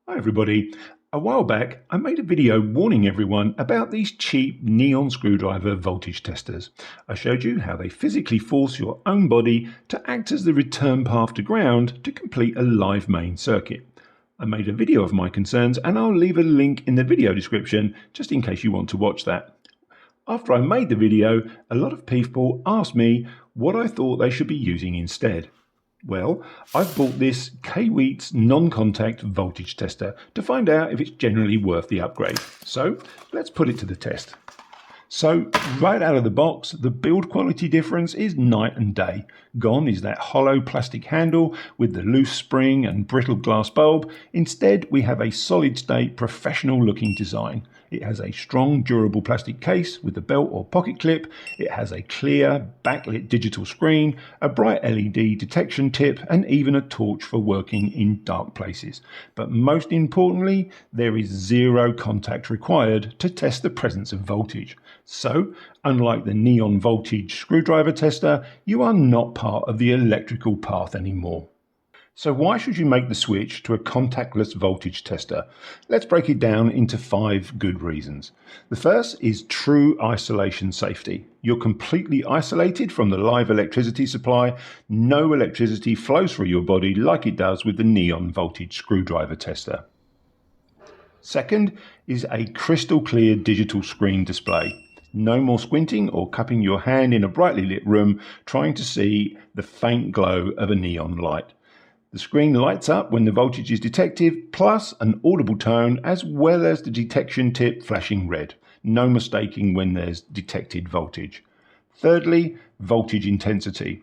Hi everybody. A while back I made a video warning everyone about these cheap neon screwdriver voltage testers. I showed you how they physically force your own body to act as the return path to ground to complete a live main circuit. I made a video of my concerns and I'll leave a link in the video description just in case you want to watch that. After I made the video, a lot of people asked me what I thought they should be using instead. Well, I've bought this Kaiweets non-contact voltage tester to find out if it's generally worth the upgrade. So let's put it to the test. So right out of the box, the build quality difference is night and day. Gone is that hollow plastic handle with the loose spring and brittle glass bulb. Instead, we have a solid state professional looking design. It has a strong durable plastic case with a belt or pocket clip. It has a clear backlit digital screen, a bright LED detection tip and even a torch for working in dark places. But most importantly, there is zero contact required to test the presence of voltage. So, unlike the neon voltage screwdriver tester, you are not part of the electrical path anymore. So why should you make the switch to a contactless voltage tester? Let's break it down into 5 good reasons. The first is true isolation safety. You're completely isolated from the live electricity supply. No electricity flows through your body like it does with the neon voltage screwdriver tester. Second is a crystal clear digital screen display. No more squinting or cupping your hand in a brightly lit room trying to see the faint glow of a neon light. The screen lights up when the voltage is detected, plus an audible tone as well as the detection tip flashing red. No mistaking when there's detected voltage. Thirdly, voltage intensity.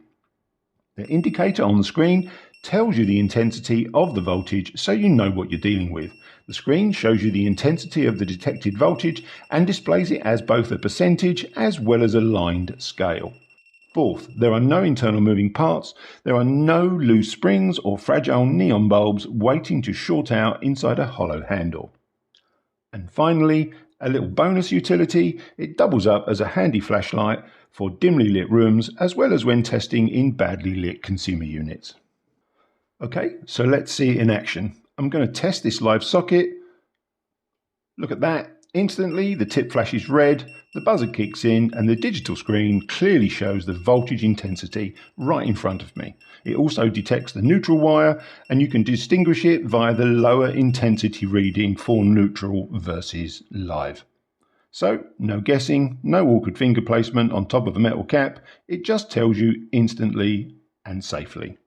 The indicator on the screen tells you the intensity of the voltage so you know what you're dealing with. The screen shows you the intensity of the detected voltage and displays it as both a percentage as well as a lined scale. Fourth, there are no internal moving parts, there are no loose springs or fragile neon bulbs waiting to short out inside a hollow handle. And finally, a little bonus utility, it doubles up as a handy flashlight for dimly lit rooms as well as when testing in badly lit consumer units. Okay, so let's see it in action. I'm going to test this live socket. Look at that. Instantly, the tip flashes red, the buzzer kicks in, and the digital screen clearly shows the voltage intensity right in front of me. It also detects the neutral wire, and you can distinguish it via the lower intensity reading for neutral versus live. So, no guessing, no awkward finger placement on top of a metal cap. It just tells you instantly and safely.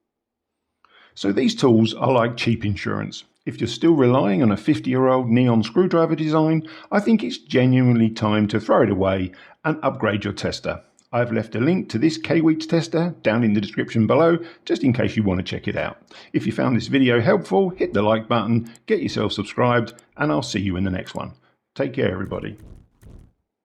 So these tools are like cheap insurance. If you're still relying on a 50-year-old neon screwdriver design, I think it's genuinely time to throw it away and upgrade your tester. I've left a link to this Kaiweets tester down in the description below, just in case you want to check it out. If you found this video helpful, hit the like button, get yourself subscribed, and I'll see you in the next one. Take care, everybody.